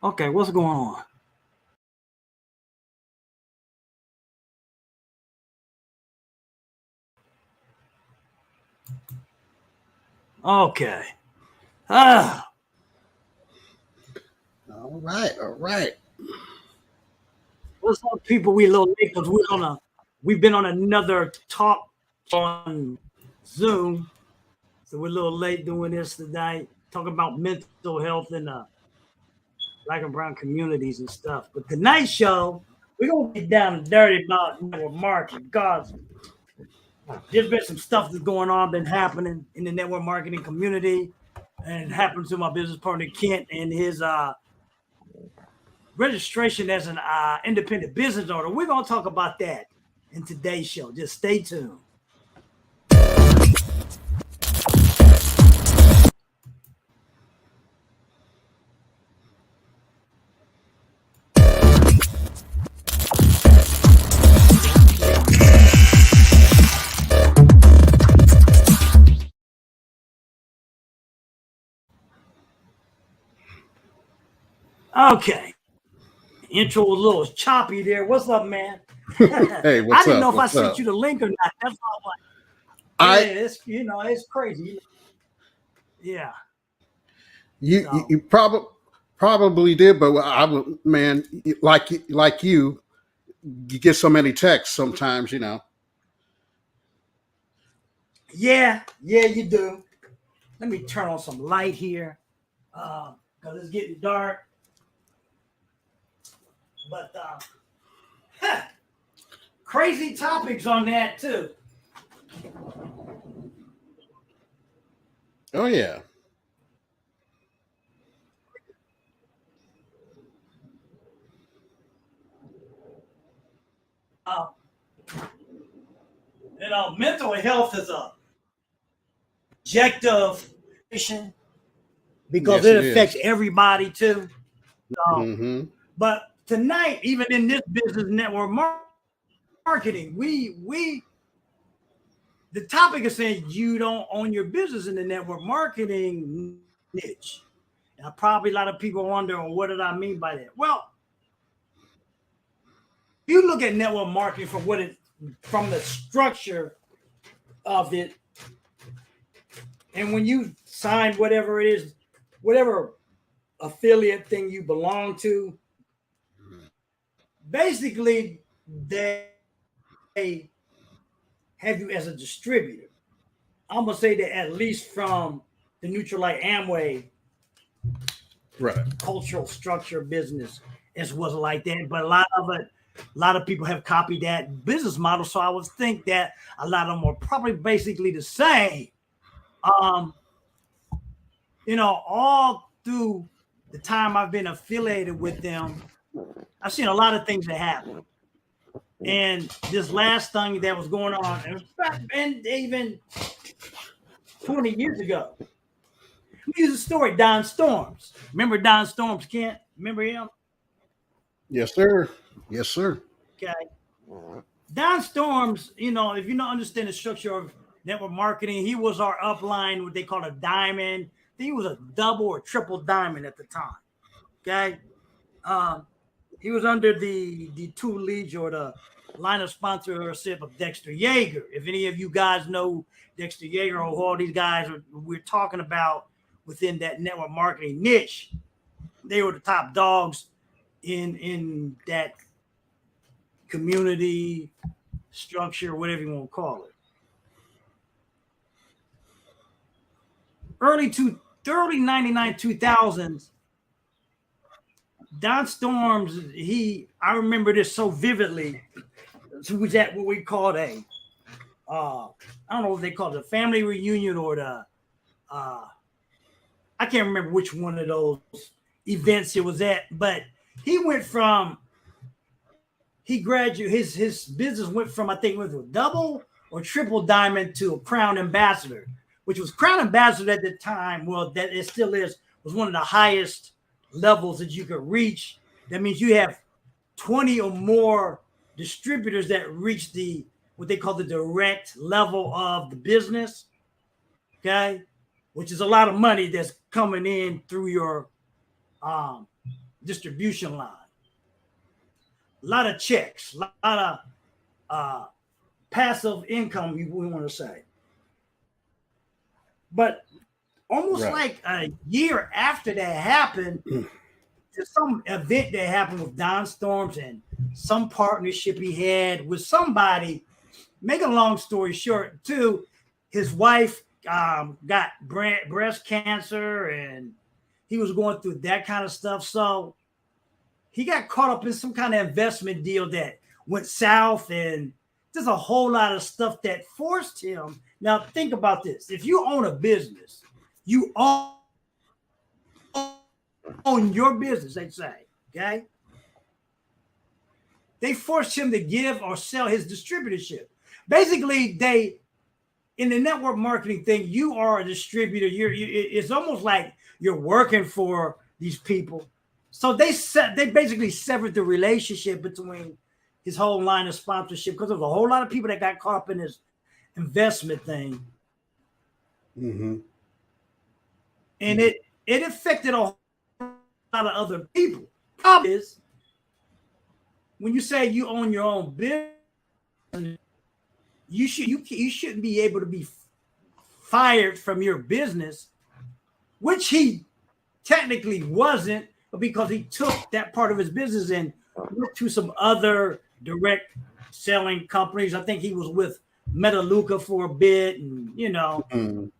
Okay, what's going on? Okay. Ah, All right, all right. what's up, people? We a little late because we've been on another talk on Zoom, so we're a little late doing this tonight, talking about mental health in the Black and Brown communities and stuff. But tonight's show, we're gonna get down and dirty about network marketing because there's been some stuff that's going on, been happening in the network marketing community, and it happened to my business partner Kent and his registration as an independent business owner. We're going to talk about that in today's show. Just stay tuned. Okay. Intro was a little choppy there. What's up, man? Hey, I what's didn't know up? if I What's sent up? you the link or not. That's all. Yeah, I it's crazy. Yeah. you So you probably did, but I would, man, like you get so many texts sometimes, you know. yeah, you do. Let me turn on some light here. Because it's getting dark. But crazy topics on that too. Oh yeah, Uh, mental health is a objective issue because yes, it it affects is. everybody too. Mm-hmm. But tonight, even in this business network marketing, we the topic is saying you don't own your business in the network marketing niche. Now, probably a lot of people wonder, well, what did I mean by that? Well, you look at network marketing from the structure of it, and when you sign whatever it is, whatever affiliate thing you belong to, basically they have you as a distributor. I'm gonna say that at least from the Neutralite Amway Right. cultural structure business, it was like that. But a lot of people have copied that business model. So I would think that a lot of them are probably basically the same. Um, all through the time I've been affiliated with them, I've seen a lot of things that happen. And this last thing that was going on, and even 20 years ago, we use a story, Don Storms. Remember Don Storms, Kent? Remember him? Yes, sir. Yes, sir. Okay. Don Storms, if you don't understand the structure of network marketing, he was our upline, what they call a diamond. I think he was a double or triple diamond at the time. Okay. Um, he was under the two leads or the line of sponsorship of Dexter Yeager. If any of you guys know Dexter Yeager or who all these guys we're talking about within that network marketing niche, they were the top dogs in that community structure, whatever you want to call it. Early 99 2000s, Don Storms, I remember this so vividly. He was at what we called I don't know if they called it a family reunion or uh, I can't remember which one of those events it was at, but he went from, he graduated, his business went from, I think it was a double or triple diamond to a crown ambassador, which was crown ambassador at the time. Well, that it still is, was one of the highest levels that you could reach. That means you have 20 or more distributors that reach what they call the direct level of the business. Okay. Which is a lot of money that's coming in through your distribution line, a lot of checks, a lot of passive income, we want to say. But almost like a year after that happened, there's some event that happened with Don Storms and some partnership he had with somebody. Make a long story short, too, his wife got breast cancer and he was going through that kind of stuff. So he got caught up in some kind of investment deal that went south, and there's a whole lot of stuff that forced him. Now, think about this. If you own a business, you own your business, they say, okay? They forced him to give or sell his distributorship. Basically, in the network marketing thing, you are a distributor. It's almost like you're working for these people. So they basically severed the relationship between his whole line of sponsorship because there's a whole lot of people that got caught up in this investment thing. Mm-hmm. And it affected a whole lot of other people. Problem is, when you say you own your own business, you shouldn't be able to be fired from your business, which he technically wasn't, but because he took that part of his business and went to some other direct selling companies. I think he was with Metaluca for a bit, and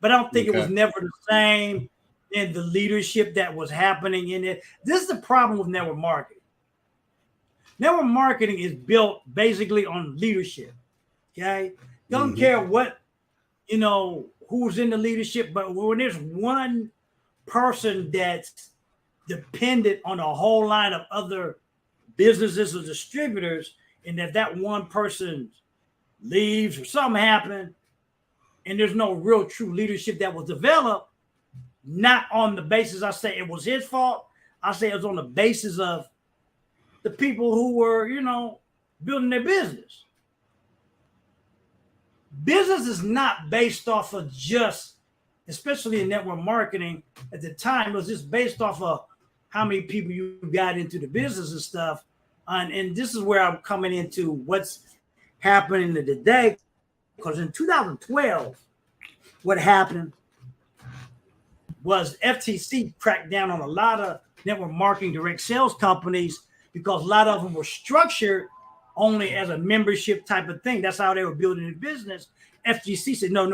but I don't think it was never the same in the leadership that was happening in it. This is the problem with network marketing. Network marketing is built basically on leadership. Okay, don't care what who's in the leadership, but when there's one person that's dependent on a whole line of other businesses or distributors, and if that one person leaves or something happened, and there's no real true leadership that was developed, not on the basis I say it was his fault, I say it was on the basis of the people who were, building their business. Business is not based off of just, especially in network marketing at the time, it was just based off of how many people you got into the business and stuff. And this is where I'm coming into what's happening today. Because in 2012, what happened was FTC cracked down on a lot of network marketing direct sales companies because a lot of them were structured only as a membership type of thing. That's how they were building the business. FTC said, no.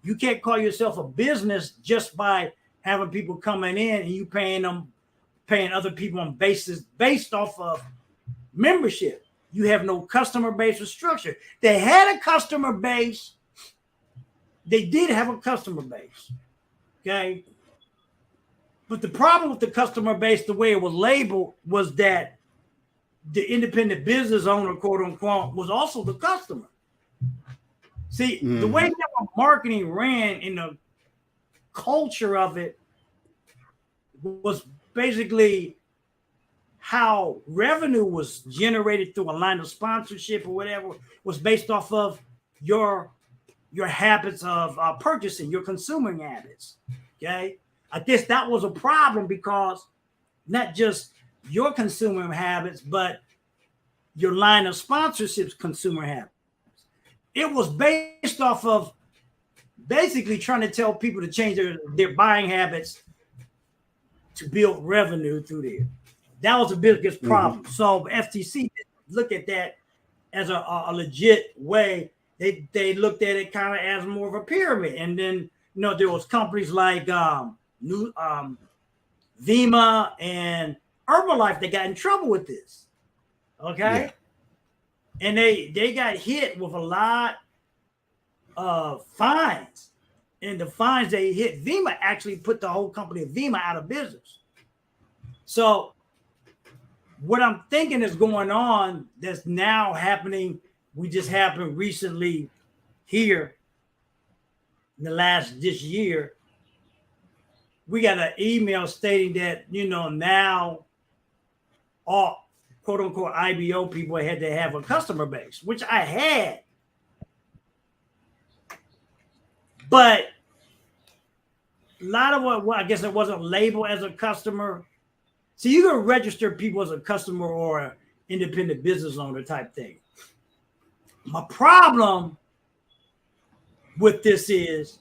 You can't call yourself a business just by having people coming in and you paying other people on basis based off of membership. You have no customer base or structure. They had a customer base. They did have a customer base. Okay. But the problem with the customer base, the way it was labeled, was that the independent business owner, quote unquote, was also the customer. See, the way network marketing ran in the culture of it was basically how revenue was generated through a line of sponsorship or whatever was based off of your habits of purchasing, your consuming habits. Okay. I guess that was a problem because not just your consumer habits, but your line of sponsorships consumer habits. It was based off of basically trying to tell people to change their buying habits to build revenue through there. That was the biggest problem. So FTC looked at that as a legit way. They looked at it kind of as more of a pyramid. And then, there was companies like Vima and Herbalife that got in trouble with this. Okay. Yeah. And they got hit with a lot of fines. And the fines they hit, Vima actually put the whole company of Vima out of business. So what I'm thinking is going on that's now happening, we just happened recently here in this year, we got an email stating that, now all quote unquote IBO people had to have a customer base, which I had. But a lot of what I guess it wasn't labeled as a customer So you're gonna register people as a customer or an independent business owner type thing. My problem with this is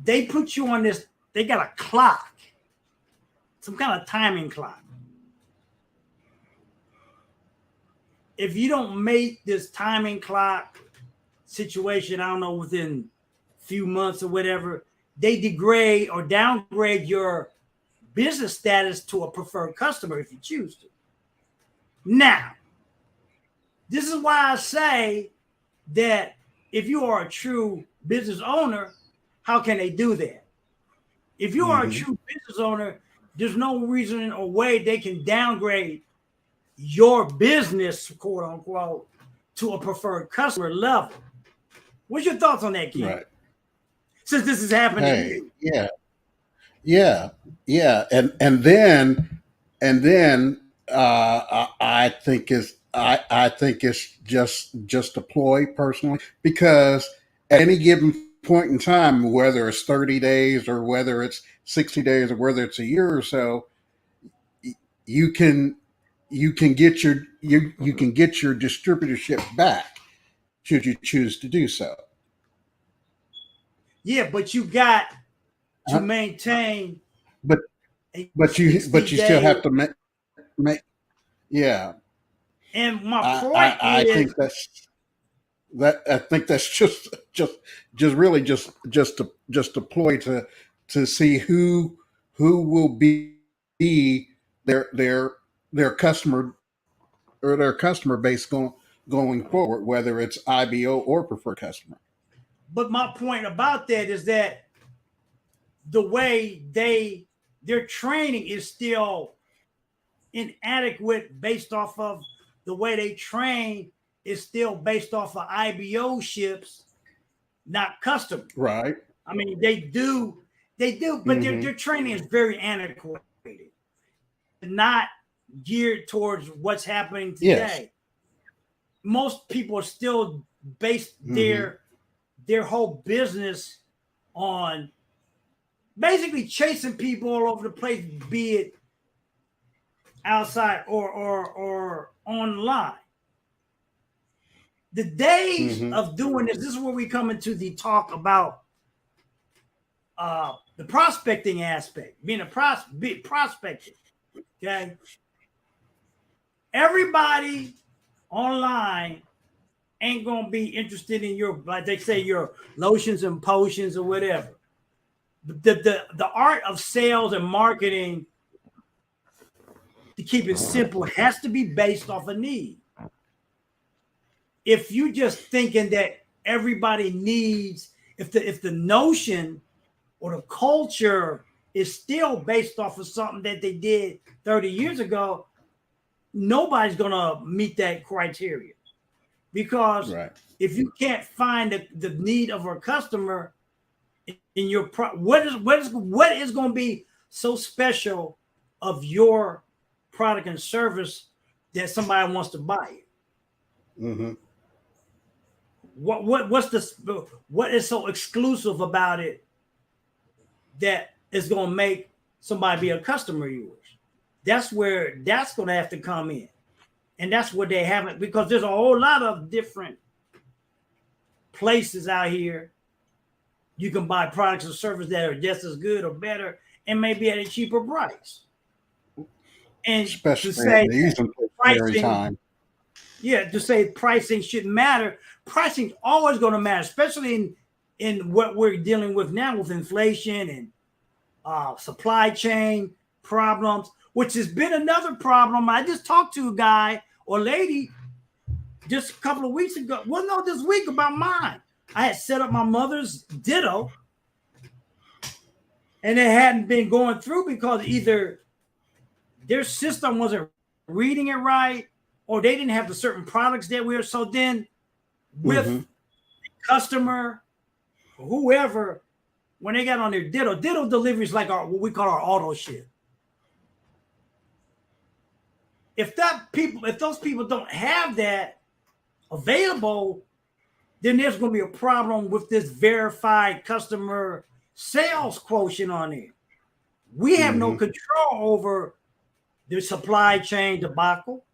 they put you on this, they got a clock, some kind of timing clock. If you don't make this timing clock situation, I don't know, within a few months or whatever, they degrade or downgrade your business status to a preferred customer if you choose to. Now, this is why I say that if you are a true business owner, how can they do that? If you are a true business owner, there's no reason or way they can downgrade your business, quote unquote, to a preferred customer level. What's your thoughts on that, Keith? Right. Since this is happening to Hey, you. yeah, and then I think it's just a ploy personally, because at any given point in time, whether it's 30 days or whether it's 60 days or whether it's a year or so, you can get your you can get your distributorship back should you choose to do so. Yeah, but you got to Uh, maintain but a but you 60 still day. have to make yeah. And my point I is, think that's just really just a ploy to see who will be their customer or their customer base going forward, whether it's IBO or preferred customer. but my point about that is that the way their training is still inadequate based off of the way they train is still based off of IBO ships, not custom. Right. I mean, they do, but their training is very antiquated, not geared towards what's happening today. Yes. Most people are still based their whole business on basically chasing people all over the place, be it outside or online. The days of doing this is where we come into the talk about the prospecting aspect, being prospecting. Okay. Everybody online ain't gonna be interested in your, like they say, your lotions and potions or whatever. The art of sales and marketing, to keep it simple, has to be based off a need. If you just thinking that everybody needs, if the notion or the culture is still based off of something that they did 30 years ago, nobody's gonna meet that criteria. Because if you can't find the need of a customer in your what is going to be so special of your product and service that somebody wants to buy it? What is so exclusive about it that is going to make somebody be a customer of yours? That's where that's going to have to come in. And that's what they haven't, because there's a whole lot of different places out here you can buy products and services that are just as good or better and maybe at a cheaper price. And especially to say pricing, to say pricing shouldn't matter. Pricing's always going to matter, especially in what we're dealing with now with inflation and supply chain problems, which has been another problem. I just talked to a guy or lady just a couple of weeks ago. Well, no, this week about mine. I had set up my mother's Ditto, and it hadn't been going through because either their system wasn't reading it right, or they didn't have the certain products that we were. So then, with the customer, whoever, when they got on their Ditto delivery is like what we call our auto ship. If those people don't have that available, then there's going to be a problem with this verified customer sales quotient on it. We have no control over the supply chain debacle,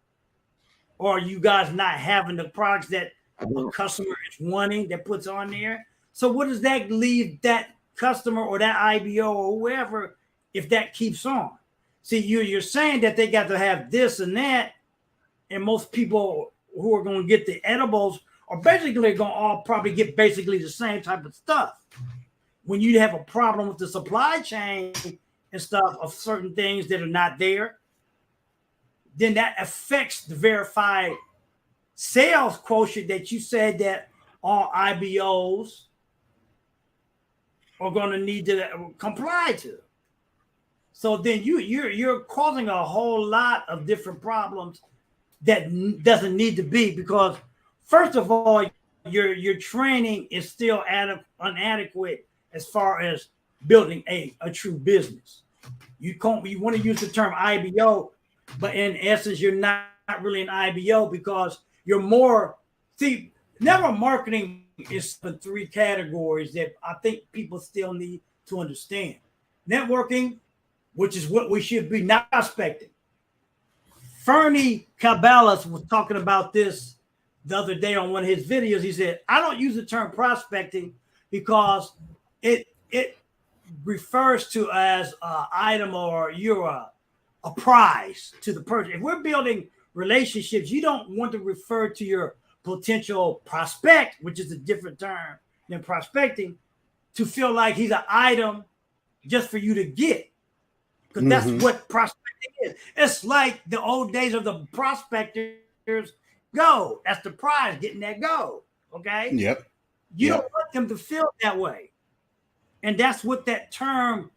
or you guys not having the products that a customer is wanting that puts on there. So what does that leave that customer or that IBO or whoever if that keeps on? See, you're saying that they got to have this and that, and most people who are going to get the edibles are basically going to all probably get basically the same type of stuff. When you have a problem with the supply chain and stuff of certain things that are not there, then that affects the verified sales quotient that you said that all IBOs are going to need to comply to. So then you're causing a whole lot of different problems that doesn't need to be, because first of all, your training is still inadequate as far as building a true business. You want to use the term IBO, but in essence, you're not really an IBO because you're more. See, network marketing is in 3 categories that I think people still need to understand. Networking, which is what we should be, not prospecting. Fernie Cabalas was talking about this the other day on one of his videos. He said, I don't use the term prospecting because it refers to as an item, or you're a prize to the person. If we're building relationships, you don't want to refer to your potential prospect, which is a different term than prospecting, to feel like he's an item just for you to get. Because that's what prospecting is. It's like the old days of the prospectors go. That's the prize, getting that go. Okay? Yep. You don't want them to feel that way. And that's what that term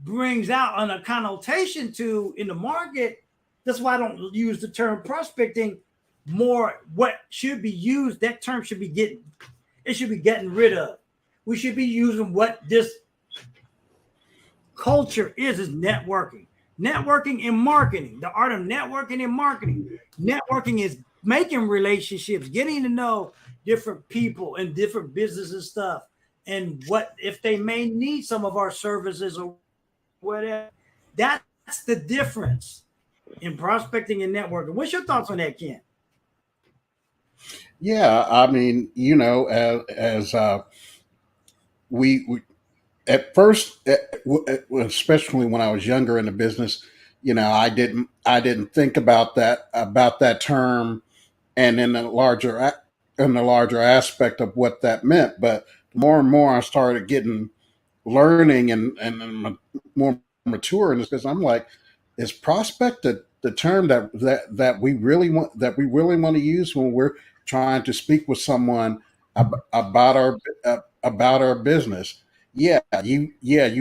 brings out on a connotation to in the market. That's why I don't use the term prospecting more. What should be used, that term should be getting rid of. We should be using what this culture is networking. Networking and marketing. The art of networking and marketing. Networking is making relationships, getting to know different people and different businesses and stuff, and what if they may need some of our services or whatever. That's the difference in prospecting and networking. What's your thoughts on that, Ken? Yeah, I mean, as we at first, especially when I was younger in the business, I didn't think about that term, and in the larger aspect of what that meant. But more and more I started learning and more mature in this business. I'm like, is prospect the term that we really want to use when we're trying to speak with someone about our business? You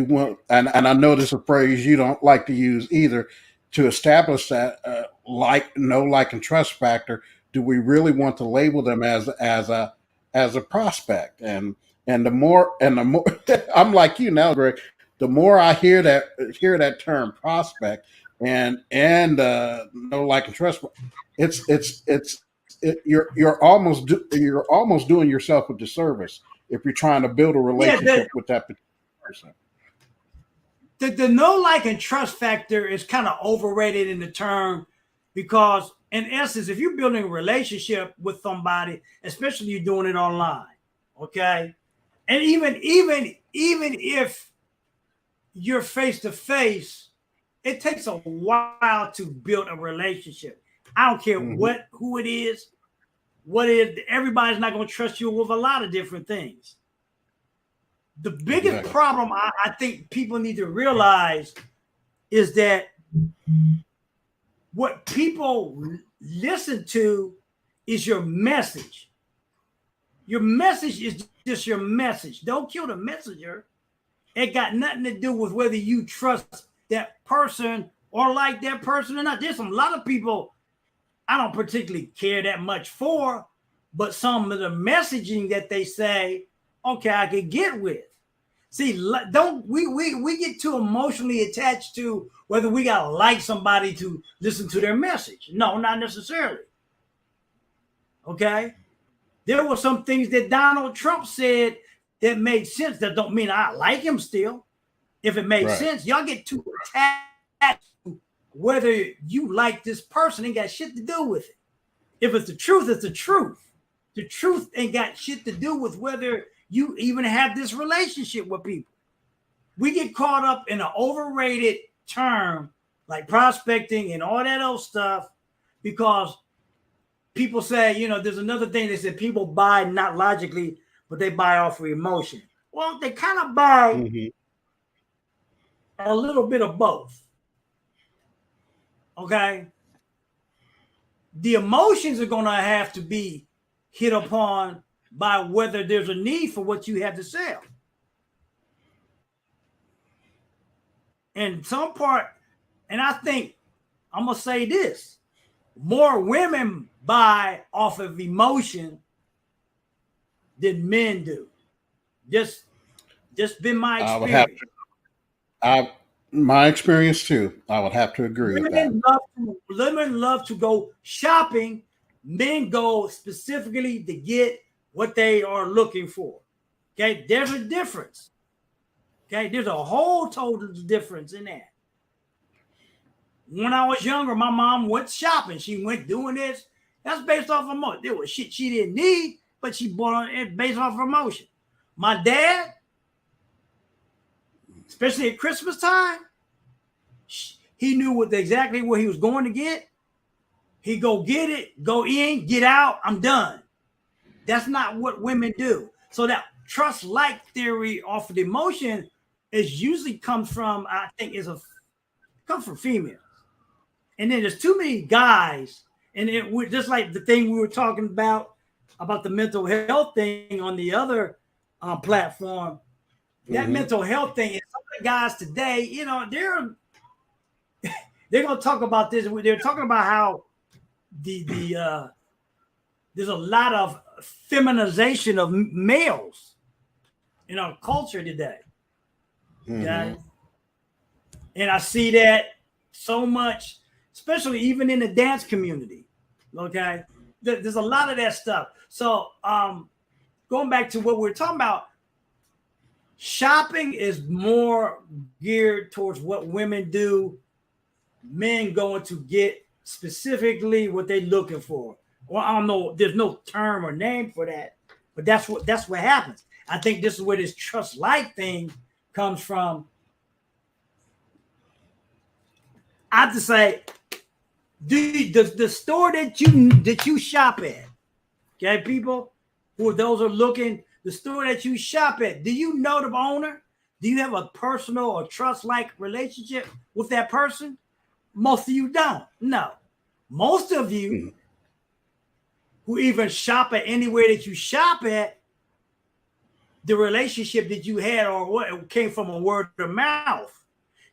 want, and I know this is a phrase you don't like to use either, to establish that know, like, and trust factor. Do we really want to label them as a prospect? And the more I'm like you now, Greg. The more I hear that term prospect and know, like, and trust, you're almost doing yourself a disservice if you're trying to build a relationship with that particular person. The know, like, and trust factor is kind of overrated in the term, because in essence, if you're building a relationship with somebody, especially you're doing it online, okay, and even if you're face to face, it takes a while to build a relationship. I don't care who it is. Everybody's not going to trust you with a lot of different things. The biggest problem I think people need to realize is that what people listen to is your message. Your message is just your message. Don't kill the messenger. It got nothing to do with whether you trust that person or like that person or not. There's a lot of people I don't particularly care that much for, but some of the messaging that they say, okay, I could get with. See, don't we get too emotionally attached to whether we gotta like somebody to listen to their message? No, not necessarily. Okay, there were some things that Donald Trump said that made sense. That don't mean I like him still. if it makes sense. Y'all get too attached to whether you like this person, ain't got shit to do with it. If it's the truth, it's the truth. The truth ain't got shit to do with whether you even have this relationship with people. We get caught up in an overrated term like prospecting and all that old stuff because people say, you know, there's another thing they said people buy not logically, but they buy off of emotion. Well, they kind of buy a little bit of both. Okay? The emotions are going to have to be hit upon by whether there's a need for what you have to sell. And some part, and I think I'm going to say this, more women buy off of emotion than men do. Just been my experience. My experience too. I would have to agree with that. Women love to go shopping. Men go specifically to get what they are looking for. Okay, there's a difference. Okay, there's a whole total difference in that. When I was younger, my mom went shopping. She went doing this. That's based off of emotion. There was shit she didn't need, but she bought it based off of emotion. My dad, especially at Christmas time, he knew exactly what he was going to get. He go get it, go in, get out, I'm done. That's not what women do. So that trust-like theory off of emotion is usually comes from, I think, comes from females. And then there's too many guys, and it just like the thing we were talking about the mental health thing on the other platform. That mental health thing, and some of the guys today, you know, they're going to talk about this. They're talking about how there's a lot of feminization of males in our culture today. Okay? And I see that so much, especially even in the dance community. Okay, there's a lot of that stuff. So going back to what we're talking about, shopping is more geared towards what women do. Men going to get specifically what they're looking for. Well, I don't know. There's no term or name for that, but that's what happens. I think this is where this trust-like thing comes from. I have to say, the store that you shop at, okay, people who those are looking, the store that you shop at, do you know the owner? Do you have a personal or trust-like relationship with that person? Most of you don't. No. Most of you who even shop at anywhere that you shop at, the relationship that you had or what came from a word of mouth.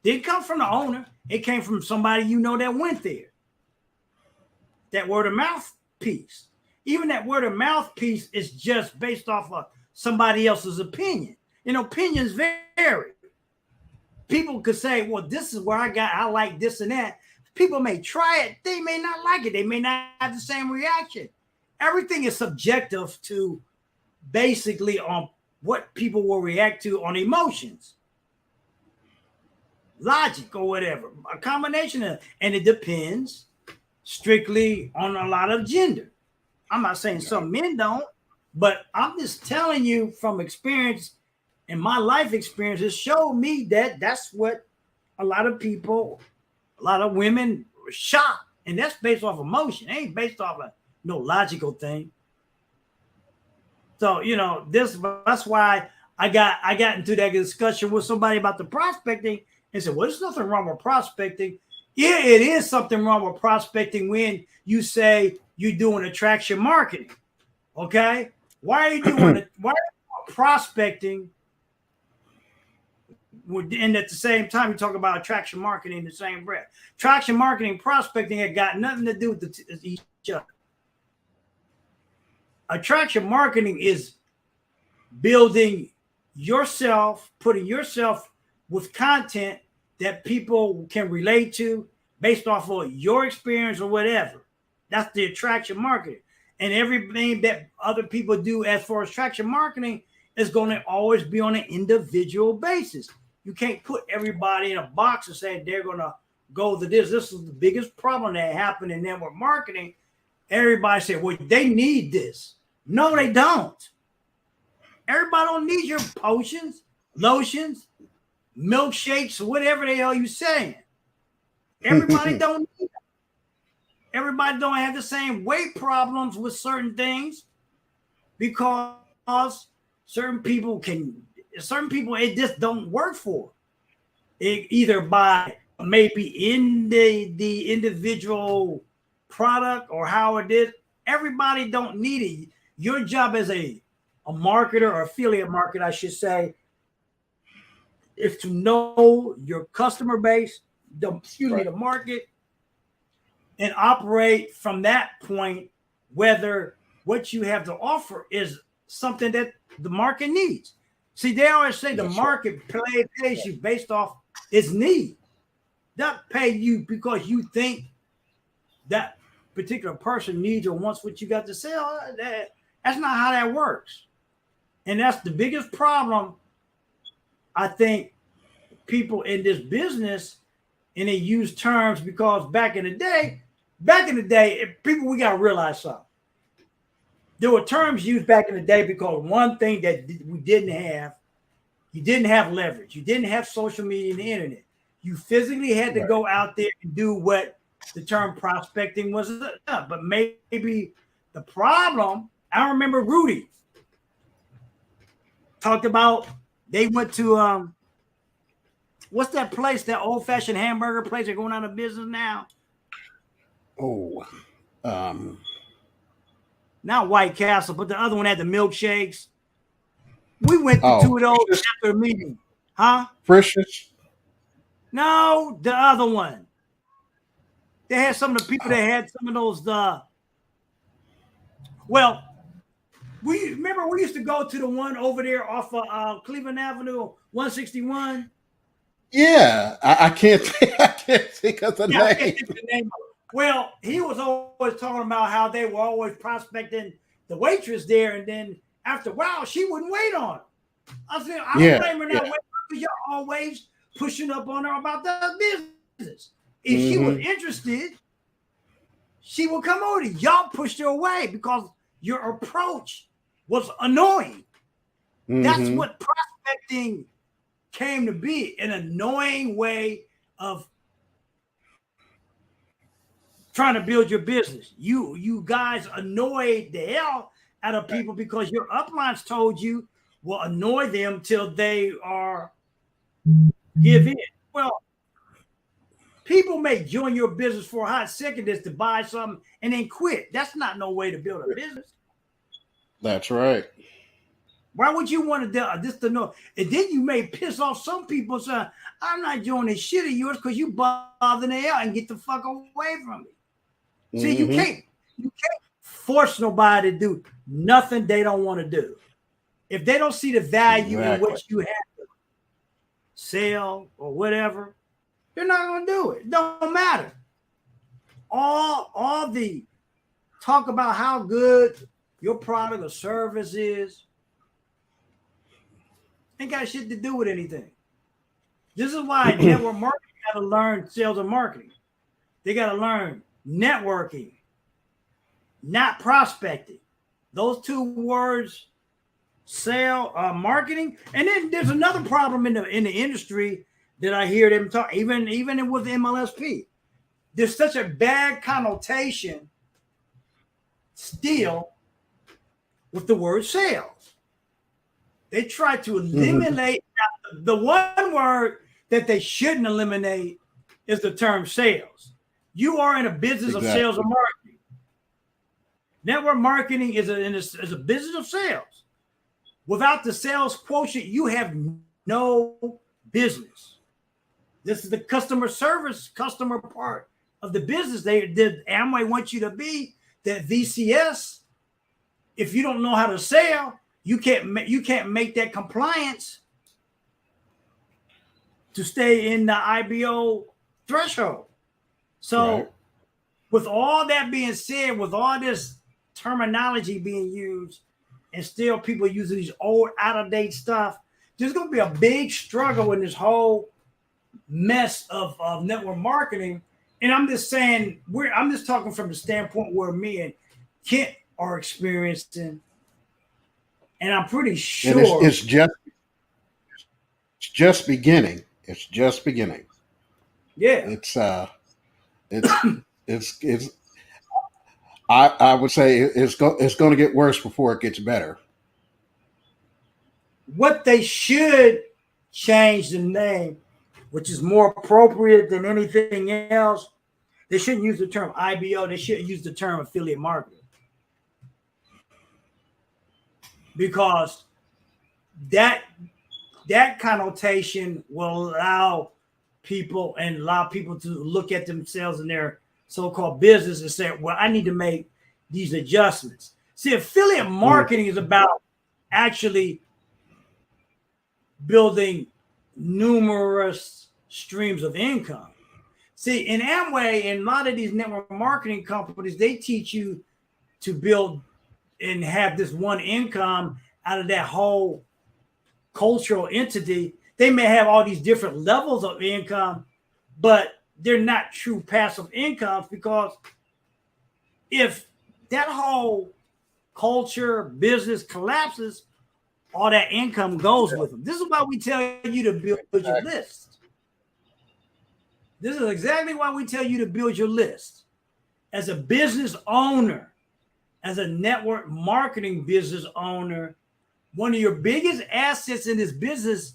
Didn't come from the owner. It came from somebody you know that went there. That word of mouth piece. Even that word of mouth piece is just based off of somebody else's opinion. And opinions vary. People could say, well, this is where I like this and that. People may try it. They may not like it. They may not have the same reaction. Everything is subjective to basically on what people will react to on emotions. Logic or whatever. A combination of, and it depends strictly on a lot of gender. I'm not saying some men don't, but I'm just telling you from experience and my life experiences showed me that that's what a lot of people, a lot of women shop, and that's based off emotion. It ain't based off of no logical thing. So, you know, that's why I got into that discussion with somebody about the prospecting and said, well, there's nothing wrong with prospecting. Yeah, it is something wrong with prospecting when you say you're doing attraction marketing. Okay? Why are you doing prospecting? And at the same time, you talk about attraction marketing in the same breath. Attraction marketing, prospecting had got nothing to do with each other. Attraction marketing is building yourself, putting yourself with content that people can relate to based off of your experience or whatever. That's the attraction marketing. And everything that other people do as far as attraction marketing is going to always be on an individual basis. You can't put everybody in a box and say they're gonna go to this. This is the biggest problem that happened in network marketing. Everybody said, well, they need this. No, they don't. Everybody don't need your potions, lotions, milkshakes, whatever the hell you saying. Everybody don't need them. Everybody don't have the same weight problems with certain things because certain people it just don't work for. It either by maybe in the individual product or how it is. Everybody don't need it. Your job as a marketer or affiliate marketer, I should say, is to know your customer base, the market, and operate from that point, whether what you have to offer is something that the market needs. See, they always say the market pays you based off its need. Not pay you because you think that particular person needs or wants what you got to sell. That's not how that works. And that's the biggest problem, I think, people in this business, and they use terms because back in the day, people, we got to realize something. There were terms used back in the day because one thing that we didn't have, you didn't have leverage. You didn't have social media and the internet. You physically had to go out there and do what the term prospecting was. But maybe the problem, I remember Rudy talked about, they went to, what's that place, that old-fashioned hamburger place? They're going out of business now. Not White Castle, but the other one had the milkshakes. We went to two of those after a meeting. Huh? Frisch's? No, the other one. They had some of the people that had some of those. Well, we used to go to the one over there off of Cleveland Avenue, 161. Yeah, I can't think of the name. Well, he was always talking about how they were always prospecting the waitress there, and then after a while, she wouldn't wait on her. I said, I don't blame her now, because you're always pushing up on her about the business. If she was interested, she would come over to you. Y'all pushed her away because your approach was annoying. That's what prospecting came to be, an annoying way of trying to build your business. You guys annoyed the hell out of people because your uplines told you will annoy them till they are give in. Well, people may join your business for a hot second just to buy something and then quit. That's not no way to build a business. That's right. Why would you want to this to know? And then you may piss off some people saying, I'm not doing this shit of yours because you bother the hell and get the fuck away from me. See, you can't force nobody to do nothing they don't want to do. If they don't see the value in what you have to sell or whatever, they're not going to do it. It don't matter. All the talk about how good your product or service is ain't got shit to do with anything. This is why network marketing got to learn sales and marketing. They got to learn networking, not prospecting. Those two words, sale, marketing. And then there's another problem in the industry that I hear them talk, even with MLSP. There's such a bad connotation still with the word sales. They try to eliminate the one word that they shouldn't eliminate is the term sales. You are in a business of sales and marketing. Network marketing is a business of sales. Without the sales quotient, you have no business. This is the customer part of the business. Amway wants you to be that VCS. If you don't know how to sell, you can't make that compliance to stay in the IBO threshold. So with all that being said, with all this terminology being used and still people using these old out-of-date stuff, there's going to be a big struggle in this whole mess of network marketing. And I'm just saying, I'm just talking from the standpoint where me and Kent are experiencing, and I'm pretty sure and it's just beginning. It's just beginning. Yeah, it's I would say it's going to get worse before it gets better. What they should change the name, which is more appropriate than anything else. They shouldn't use the term IBO. They should use the term affiliate marketing, because that connotation will allow people to look at themselves and their so-called business and say, well, I need to make these adjustments. See, affiliate marketing is about actually building numerous streams of income. See, in Amway and a lot of these network marketing companies, they teach you to build and have this one income out of that whole cultural entity. They may have all these different levels of income, but they're not true passive incomes, because if that whole culture business collapses, all that income goes with them. This is why we tell you to build your list. This is exactly why we tell you to build your list. As a business owner, as a network marketing business owner, one of your biggest assets in this business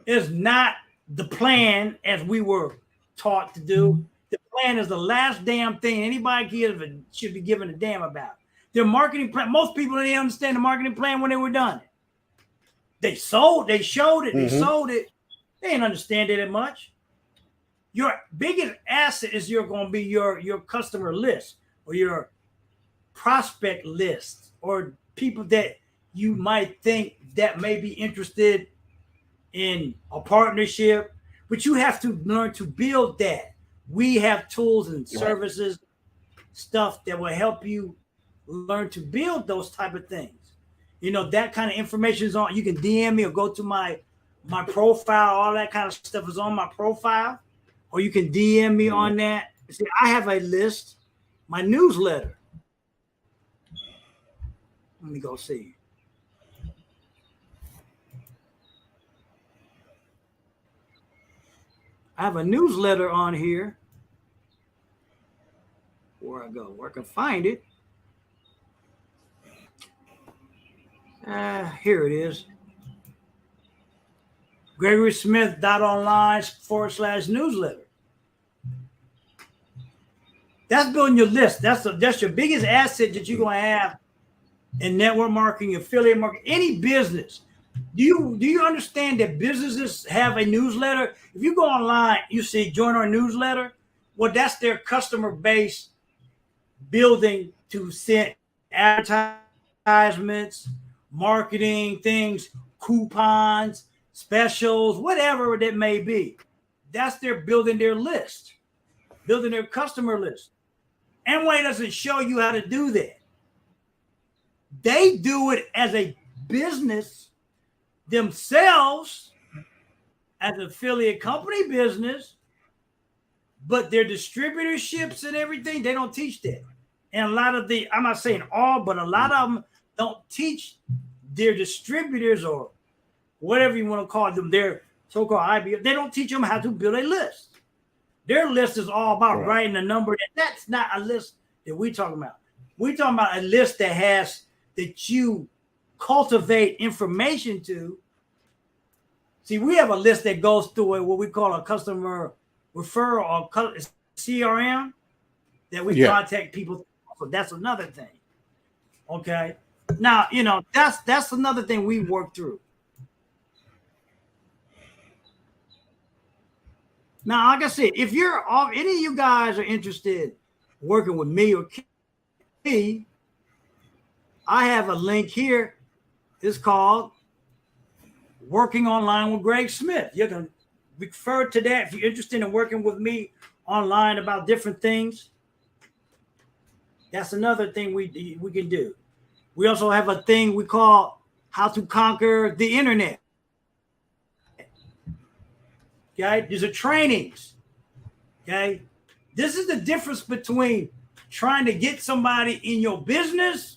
is not the plan as we were taught to do. The plan is the last damn thing anybody should be given a damn about. Their marketing plan, most people didn't understand the marketing plan when they were done. They showed it, they sold it. They didn't understand it that much. Your biggest asset is going to be your customer list, or your prospect list, or people that you might think that may be interested in a partnership, but you have to learn to build that. We have tools and services, stuff that will help you learn to build those type of things. You know, that kind of information is on. You can DM me or go to my profile. All that kind of stuff is on my profile, or you can DM me on that. See, I have a list, my newsletter. Let me go see. I have a newsletter on here. Where I go, where I can find it. Here it is. GregorySmith.online/newsletter. That's building your list. That's your biggest asset that you're going to have in network marketing, affiliate marketing, any business. Do you understand that businesses have a newsletter? If you go online, you see join our newsletter. Well, that's their customer base building to send advertisements, marketing things, coupons, specials, whatever that may be. That's their building their list, building their customer list. Amway doesn't show you how to do that. They do it as a business themselves, as an affiliate company business, but their distributorships and everything, they don't teach that. And a lot of I'm not saying all, but a lot of them don't teach their distributors, or whatever you want to call them, their so-called IBO. They don't teach them how to build a list. Their list is all about writing a number. That's not a list that we're talking about. We're talking about a list that you cultivate information to. See, we have a list that goes through what we call a customer referral or CRM that we contact people. So that's another thing. Okay. Now, that's another thing we work through. Now, like I said, if any of you guys are interested in working with me or Key, I have a link here. It's called Working Online with Greg Smith. You can refer to that if you're interested in working with me online about different things. That's another thing we can do. We also have a thing we call How to Conquer the Internet. Okay, these are trainings. Okay, this is the difference between trying to get somebody in your business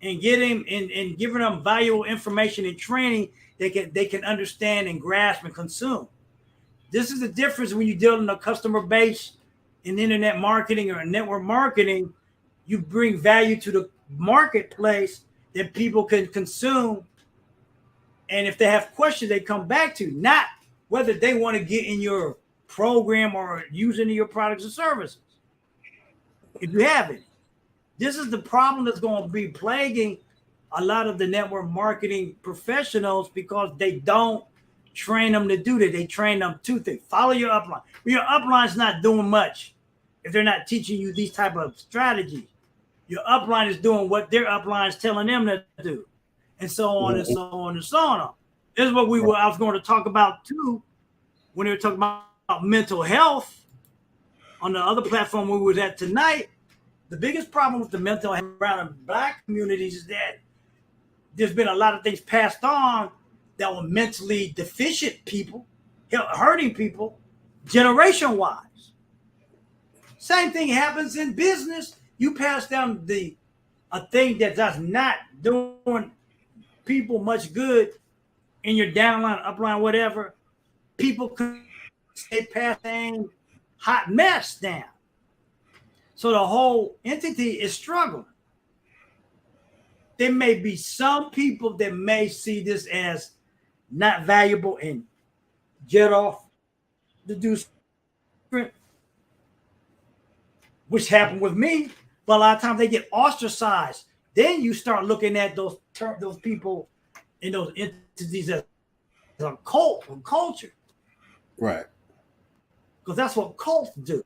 and getting and giving them valuable information and training they can understand and grasp and consume. This is the difference when you deal in a customer base in internet marketing or network marketing. You bring value to the marketplace that people can consume, and if they have questions, they come back to, not whether they want to get in your program or use any of your products or services. If you have it, this is the problem that's going to be plaguing a lot of the network marketing professionals, because they don't train them to do that. They train them to think. Follow your upline. Your upline's not doing much if they're not teaching you these type of strategies. Your upline is doing what their upline is telling them to do, and so on and so on and so on. This is what I was going to talk about too when we were talking about mental health on the other platform we were at tonight. The biggest problem with the mental health around the Black communities is that there's been a lot of things passed on that were mentally deficient people, hurting people, generation-wise. Same thing happens in business. You pass down a thing that does not doing people much good in your downline, upline, whatever. People can stay passing hot mess down. So the whole entity is struggling. There may be some people that may see this as not valuable and get off the do script, which happened with me. But a lot of times they get ostracized. Then you start looking at those people in those entities as a cult or culture. Right. Because that's what cults do.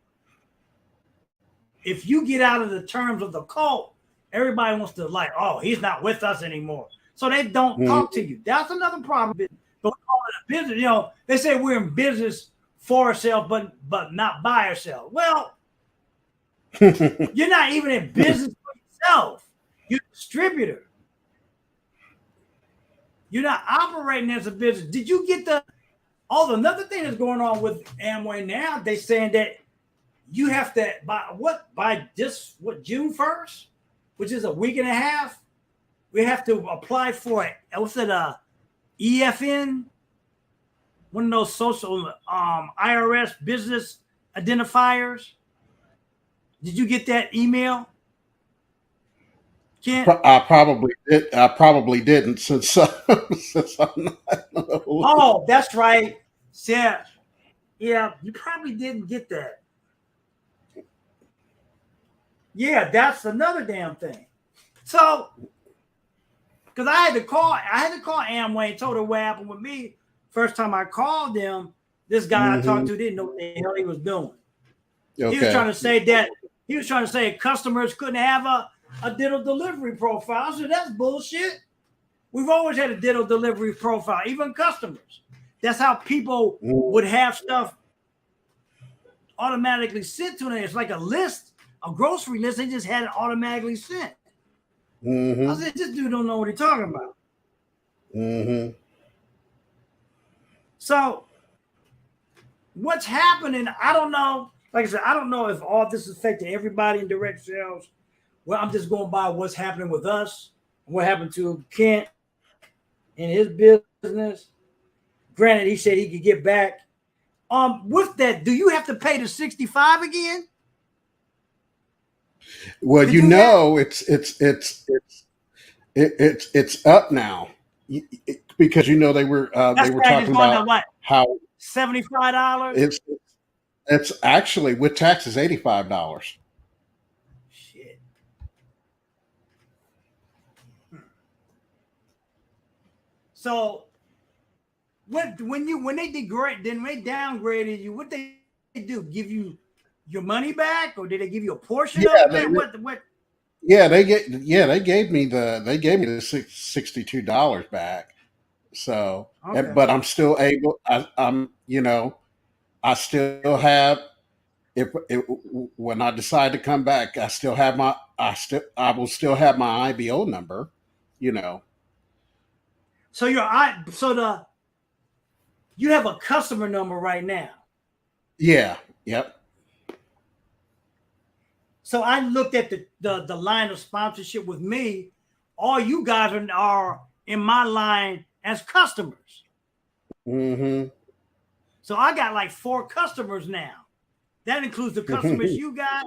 If you get out of the terms of the cult, everybody wants to oh, he's not with us anymore. So they don't talk to you. That's another problem. But we call it a business. They say we're in business for ourselves, but not by ourselves. Well, you're not even in business for yourself. You're a distributor. You're not operating as a business. Did you get another thing that's going on with Amway now? They saying that you have to by June 1st, which is a week and a half, we have to apply for EFN, one of those social IRS business identifiers. Did you get that email, Kent? I probably did. I probably didn't, since I'm not. Oh, that's right. Yeah, you probably didn't get that. Yeah, that's another damn thing. So, because I had to call Amway and told her what happened with me. First time I called them, this guy I talked to didn't know what the hell he was doing. Okay. He was trying to say customers couldn't have a digital delivery profile. So that's bullshit. We've always had a digital delivery profile, even customers. That's how people would have stuff automatically sent to them. It's like a list, a grocery list. They just had it automatically sent. I said, this dude don't know what he's talking about. So what's happening? I don't know. Like I said, I don't know if all this is affecting everybody in direct sales. Well, I'm just going by what's happening with us, what happened to Kent in his business. Granted, he said he could get back. With that, do you have to pay the 65 again? Well, it's up now, because they were talking about how $75. It's actually with taxes $85. Shit. So when they downgraded you, what they do? Give you your money back, or did they give you a portion of it? What? Yeah, they gave me the $62 back. So, okay. But I'm still able. I still have. When I decide to come back, I will still have my IBO you have a customer number right now. Yeah. Yep. So I looked at the line of sponsorship with me. All you guys are in my line as customers. Mm-hmm. So I got like 4 customers now. That includes the customers you got.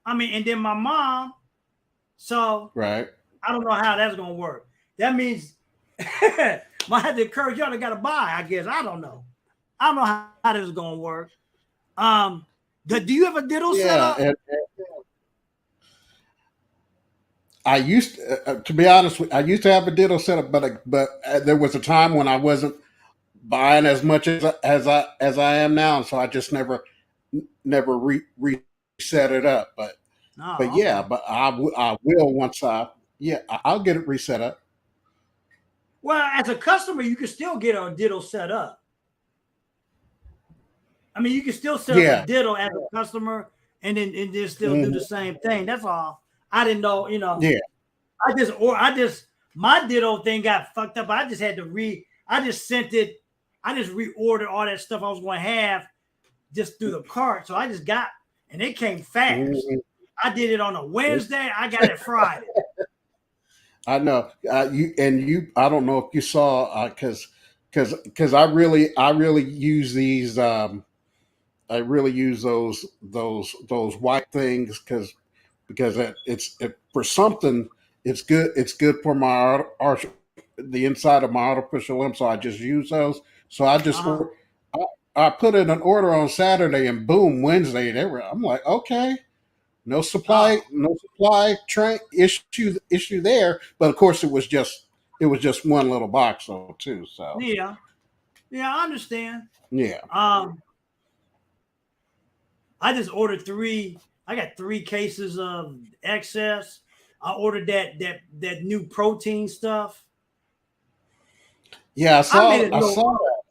I mean, and then my mom. So Right. I don't know how that's gonna work. That means I have to encourage y'all to gotta buy. I guess I don't know. I don't know how this is gonna work. Do you have a Ditto set Yeah. up? And I used to be honest. I used to have a Ditto setup, but there was a time when I wasn't buying as much as I am now, so I just never reset it up. But Oh, yeah, okay. but I will once I'll get it reset up. Well, as a customer, you can still get a Ditto set up. I mean, you can still set up a Yeah. Ditto as a customer, and then still do Mhm. the same thing. That's all. I didn't know. Yeah. I just my Ditto thing got fucked up. I just had to I just sent it. I just reordered all that stuff I was going to have just through the cart. So I just got, and it came fast. Mhm. I did it on a Wednesday. I got it Friday. I know. I don't know if you saw because I really use these. I really use those white things because for something it's good. It's good for my the inside of my artificial limb. So I just use those. So Uh-huh. I put in an order on Saturday and boom, Wednesday I'm like, okay, Oh, no supply train issue there. But of course it was just one little box though too. So yeah. Yeah, I understand. yeah. Um, I just ordered 3. I got 3 cases of excess. I ordered that new protein stuff. Yeah, I made it I look. saw that.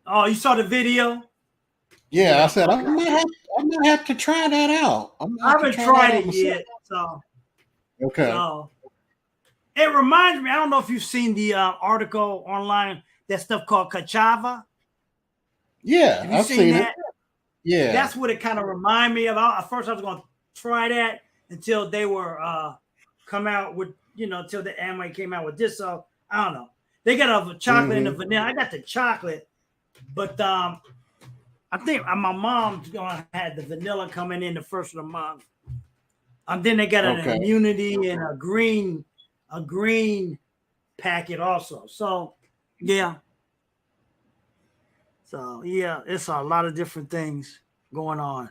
Oh, you saw the video? Yeah, I Yeah. said Okay. I might have to try that out. I might I have to haven't try that tried out it myself. yet. Okay. So it reminds me. I don't know if you've seen the article online. That stuff called Kachava. Yeah, Have you I've seen seen it. that? Yeah. That's what it kind of reminded me of. At first, I was going to try that until they were come out with until the anime came out with this. So I don't know. They got a chocolate and a Hmm. vanilla. I got the chocolate, but I think my mom's gonna have the vanilla coming in the first of the month. Then they got an Okay. immunity and a green packet also. So yeah. So yeah, it's a lot of different things going on.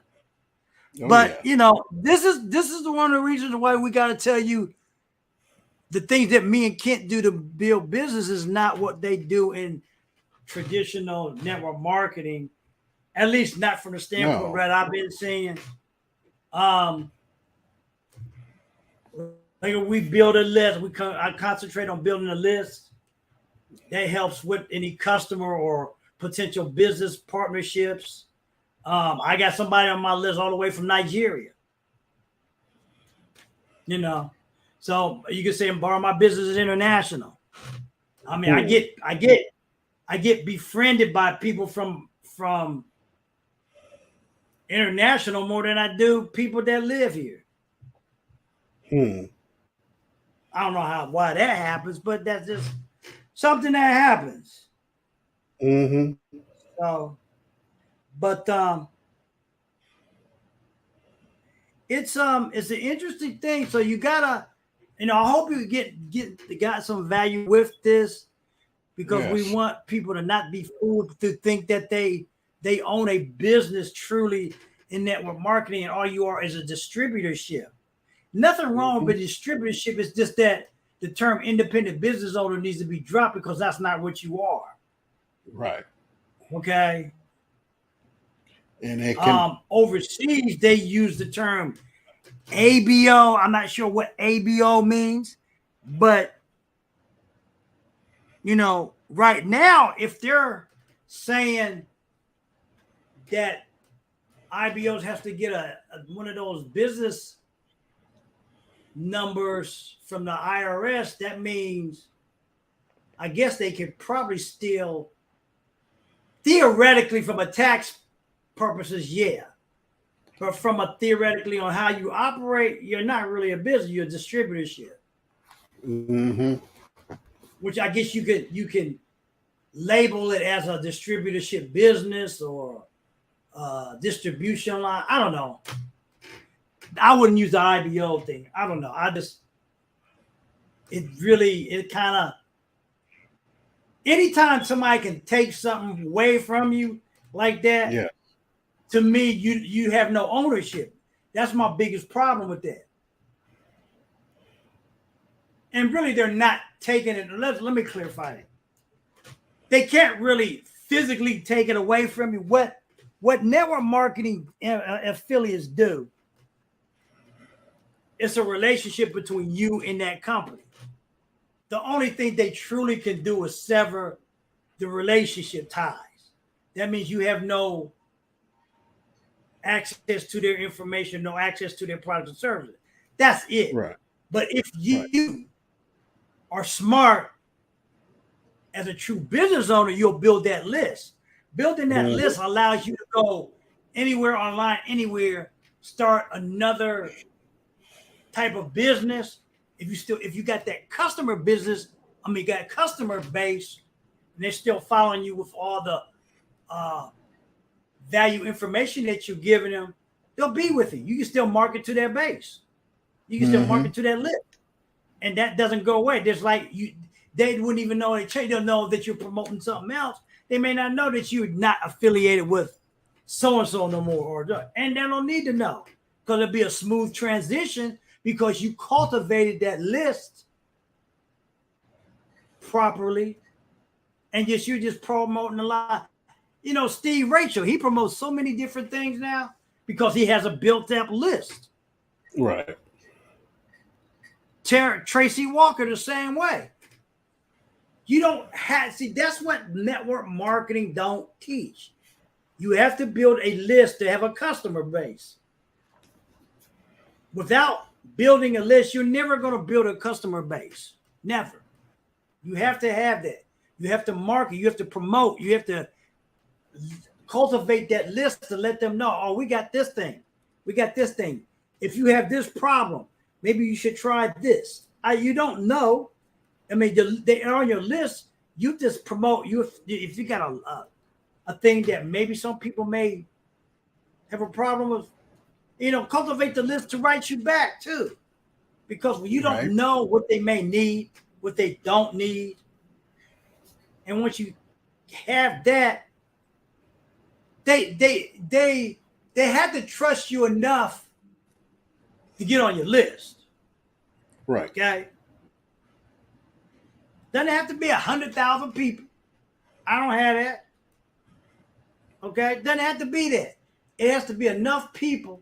Oh But yeah. this is the one of the reasons why we got to tell you the things that me and Kent do to build business is not what they do in traditional network marketing. At least not from the standpoint No. that I've been seeing. Um, like we build a list, I concentrate on building a list that helps with any customer or potential business partnerships. I got somebody on my list all the way from Nigeria. You know, so you can say borrow my business is international. I mean, Hmm. I get befriended by people from international more than I do people that live here. Hmm. I don't know why that happens, but that's just something that happens. Hmm. So, but it's an interesting thing. So you gotta, I hope you got some value with this because we Yes. want people to not be fooled to think that they own a business truly in network marketing and all you are is a distributorship. Nothing wrong Hmm. with distributorship. It's just that the term independent business owner needs to be dropped because that's not what you are. Right. Okay. And it can. Overseas, they use the term ABO. I'm not sure what ABO means, but right now, if they're saying that IBOs have to get one of those business numbers from the IRS, that means I guess they could probably still theoretically, from a tax purposes, yeah. But from a theoretically on how you operate, you're not really a business. You're a distributorship. Mm-hmm. Which I guess you can label it as a distributorship business or distribution line. I don't know. I wouldn't use the IBO thing. I don't know. It kind of, anytime somebody can take something away from you like that, Yeah. to me, you have no ownership. That's my biggest problem with that. And really, they're not taking it. Let me clarify it. They can't really physically take it away from you. What network marketing affiliates do, it's a relationship between you and that company. The only thing they truly can do is sever the relationship ties. That means you have no access to their information, no access to their products and services. That's it. Right. But if you are smart as a true business owner, you'll build that list. Building that list allows you to go anywhere online, anywhere, start another type of business. If you got that customer business, got customer base, and they're still following you with all the value information that you're giving them, they'll be with you. You can still market to their base. You can still market to that list. And that doesn't go away. There's they wouldn't even know they change. They'll know that you're promoting something else. They may not know that you're not affiliated with so-and-so no more, and they don't need to know, because it'll be a smooth transition because you cultivated that list properly, and you're just promoting a lot. Steve Rachel, he promotes so many different things now because he has a built-up list. Right. Tracy Walker, the same way. You don't have, that's what network marketing don't teach. You have to build a list to have a customer base. Without building a list, you're never going to build a customer base. Never. You have to have that. You have to market. You have to promote. You have to cultivate that list to let them know, oh, we got this thing. We got this thing. If you have this problem, maybe you should try this. You don't know. They're on your list. You just promote. If you got a thing that maybe some people may have a problem with, cultivate the list to write you back too, because you don't know what they may need, what they don't need, and once you have that, they have to trust you enough to get on your list. Right. Okay. Doesn't have to be 100,000 people. I don't have that. Okay. Doesn't have to be that. It has to be enough people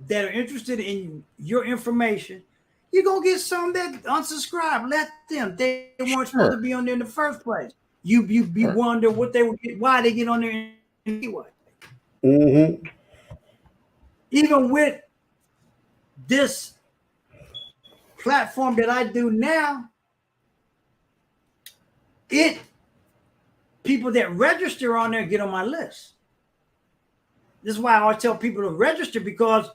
that are interested in your information. You're going to get some that unsubscribe. Let them. They weren't supposed to be on there in the first place. You wonder what they would get, why they get on there anyway. Mm-hmm. Even with this platform that I do now, people that register on there get on my list. This is why I always tell people to register, because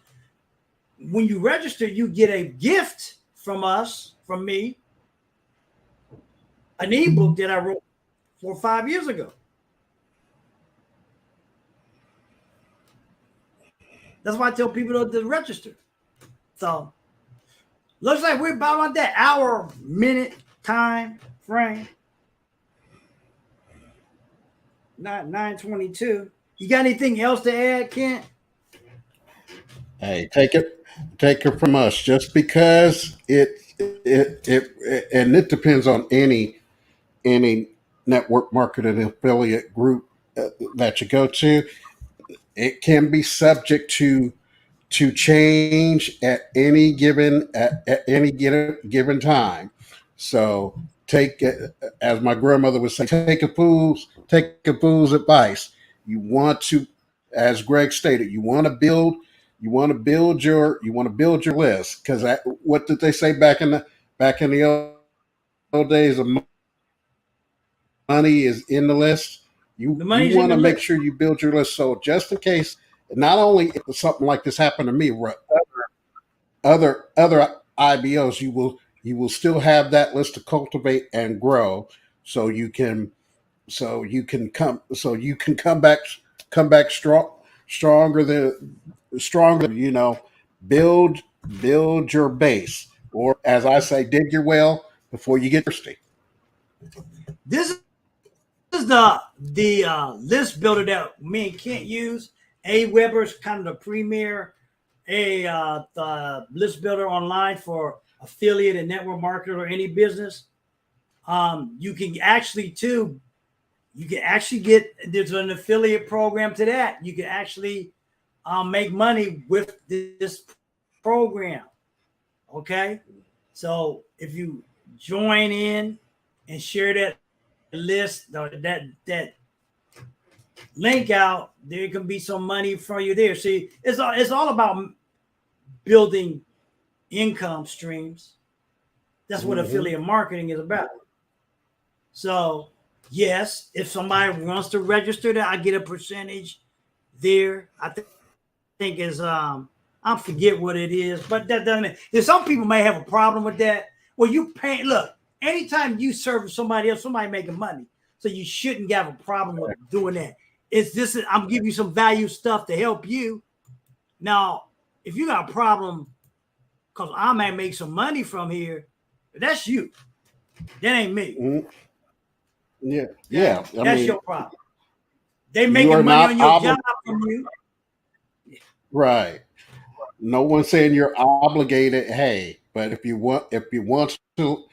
when you register, you get a gift from me, an ebook that I wrote 4 or 5 years ago. That's why I tell people to register. So looks like we're about on that hour-minute time frame. Not 9:22. You got anything else to add, Kent? Hey, take it from us. Just because it and it depends on any network marketing affiliate group that you go to. It can be subject to change at any given time. So take, as my grandmother would say, take a fool's advice. You want to, as Greg stated, you want to build your list, because what did they say back in the old days? money is in the list, you want to make sure you build your list. So just in case, not only if something like this happened to me, other IBOs, you will still have that list to cultivate and grow, so you can come back stronger. Build your base, or as I say, dig your well before you get thirsty. This is the list builder that me and Kent use. Aweber's kind of the premier the list builder online for affiliate and network marketer or any business. You can actually get, there's an affiliate program to that. You can actually make money with this program. Okay, so if you join in and share that list, that link out, there can be some money for you there. See, it's all about building income streams. That's what affiliate marketing is about. So yes, if somebody wants to register that, I get a percentage there. I think is I forget what it is, but that doesn't. If some people may have a problem with that. Well, you pay. Look, anytime you serve somebody else, somebody making money, so you shouldn't have a problem with doing that. It's this. I'm giving you some value stuff to help you. Now, if you got a problem, because I might make some money from here, that's you. That ain't me. Mm-hmm. Yeah. That's your problem. They making money on your job from you. Right. No one's saying you're obligated. Hey, but if you want to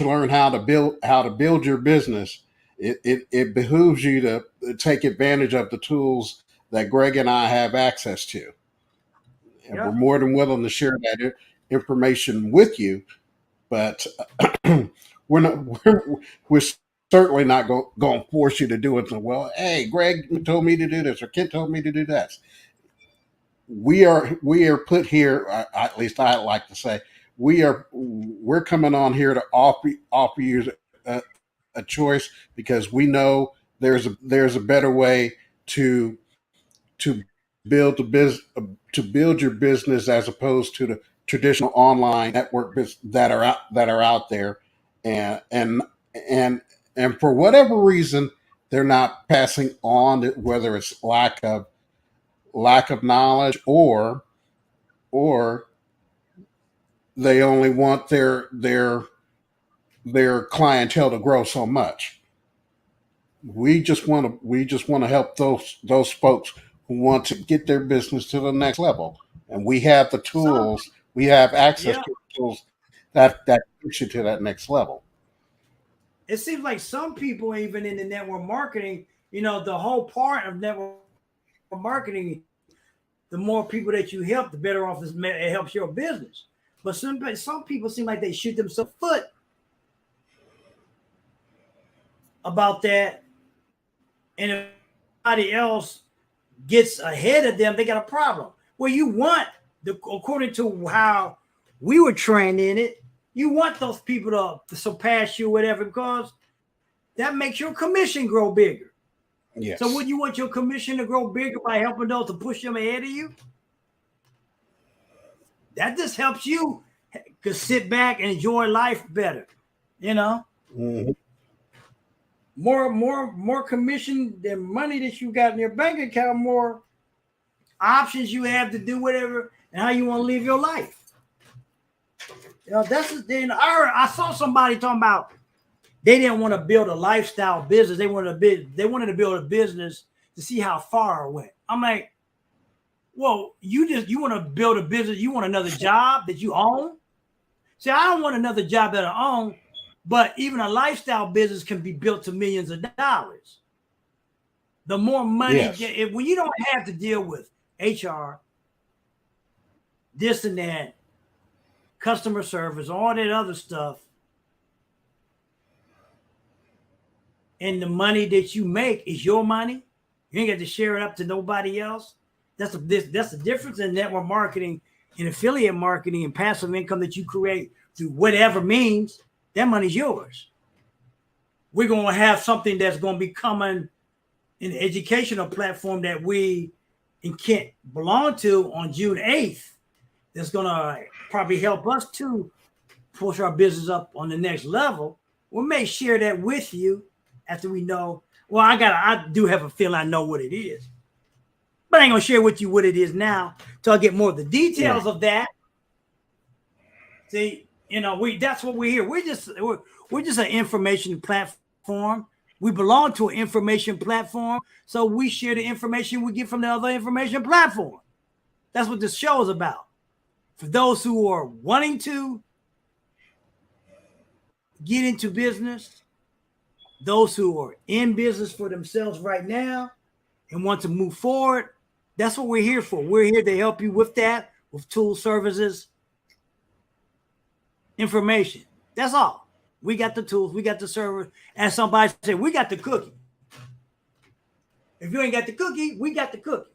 learn how to build your business, it behooves you to take advantage of the tools that Greg and I have access to. And we're more than willing to share that information with you, but we're certainly not going to force you to do it. So, well, hey, Greg told me to do this, or Kent told me to do that. We are put here. At least I like to say we're coming on here to offer you a choice, because we know there's a better way to build your business, as opposed to the traditional online network that are out there, and for whatever reason they're not passing on, whether it's lack of knowledge, or they only want their clientele to grow so much. We just want to help those folks who want to get their business to the next level, and we have the tools. We have access to the tools that push you to that next level. It seems like some people, even in the network marketing, the whole part of network marketing, the more people that you help, the better off it helps your business. But some people seem like they shoot themselves foot about that, and if somebody else gets ahead of them, they got a problem. Well, you want according to how we were trained in it, you want those people to surpass you, whatever, because that makes your commission grow bigger. Yes. So would you want your commission to grow bigger by helping those to push them ahead of you? That just helps you to sit back and enjoy life better. Mm-hmm. More commission than money that you got in your bank account, more options you have to do whatever and how you want to live your life. I saw somebody talking about they didn't want to build a lifestyle business. They wanted to build a business to see how far it went. I'm like, well, you want to build a business. You want another job that you own? See, I don't want another job that I own, but even a lifestyle business can be built to millions of dollars. The more money, when you don't have to deal with HR, this and that, customer service, all that other stuff, and the money that you make is your money. You ain't got to share it up to nobody else. That's the difference in network marketing and affiliate marketing and passive income that you create through whatever means. That money's yours. we're going to have something that's going to be coming in the educational platform that we in Kent belong to on June 8th. That's going to probably help us to push our business up on the next level. We may share that with you after we know. Well, I do have a feeling I know what it is, but I ain't gonna share with you what it is now till I get more of the details of that. See, that's what we're here. We're just an information platform. We belong to an information platform, so we share the information we get from the other information platform. That's what this show is about. For those who are wanting to get into business, those who are in business for themselves right now and want to move forward, that's what we're here for. We're here to help you with that, with tools, services, information. That's all. We got the tools, we got the server. As somebody said, we got the cookie. If you ain't got the cookie, we got the cookie.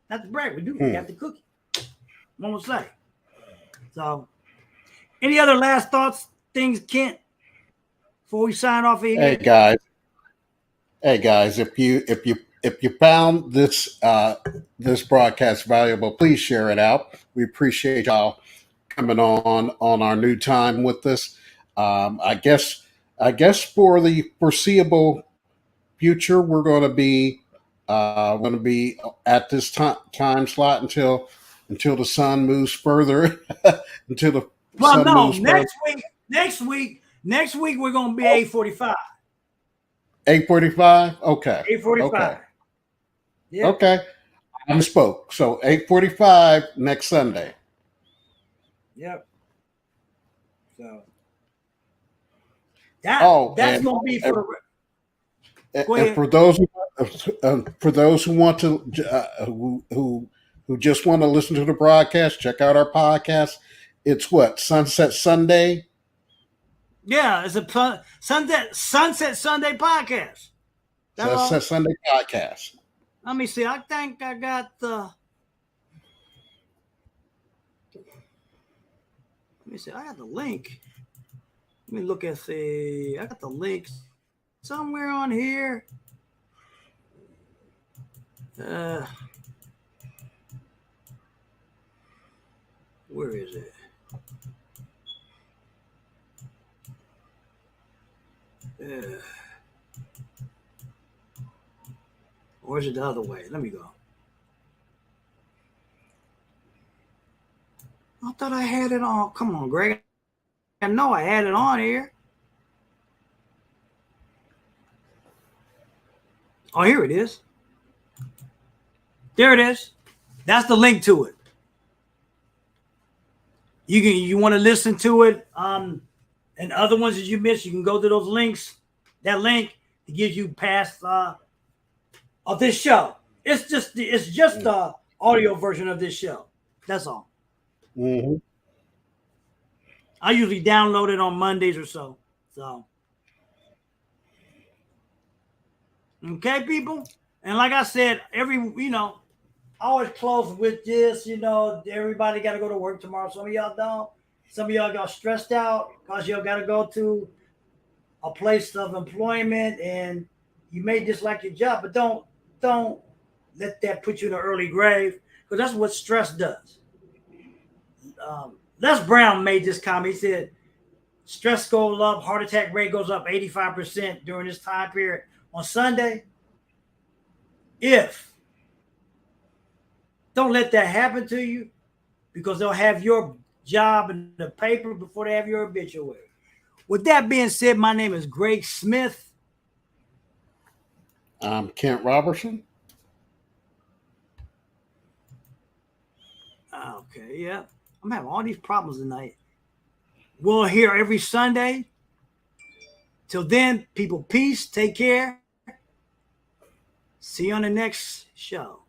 Not the brag, we do. We got the cookie. One will say. So, any other last thoughts, things, Kent, before we sign off here? Hey guys, if you found this this broadcast valuable, please share it out. We appreciate y'all coming on our new time with us. I guess for the foreseeable future, we're going to be at this time slot until the sun moves further. Until the sun moves next week we're going to be 8:45. 8:45. Okay. 8:45. Okay. Yep. Okay. I misspoke. So 8:45 next Sunday. Yep. So that's going to be for the. And for those who want to who just want to listen to the broadcast, check out our podcast. It's what, Sunset Sunday? Yeah, it's a Sunset Sunday podcast. Sunset Sunday podcast. Let me see. I think I got the. Let me see. I got the link. Let me look at the. I got the link somewhere on here. Where is it? Or is it the other way? Let me go. I thought I had it on. Come on, Greg. I know I had it on here. Oh, here it is. There it is. That's the link to it. You want to listen to it, and other ones that you missed, you can go to those links. That link to gives you past of this show. It's just the audio version of this show. That's all. Mm-hmm. I usually download it on Mondays or so. So, okay, people. And like I said, I always close with this. Everybody got to go to work tomorrow. Some of y'all don't. Some of y'all got stressed out because y'all got to go to a place of employment, and you may dislike your job, but don't let that put you in an early grave, because that's what stress does. Les Brown made this comment. He said, stress goes up, heart attack rate goes up 85% during this time period on Sunday. Don't let that happen to you, because they'll have your job in the paper before they have your obituary. With that being said, my name is Greg Smith. I'm Kent Robertson. Okay, yeah. I'm having all these problems tonight. We'll hear every Sunday. Till then, people, peace. Take care. See you on the next show.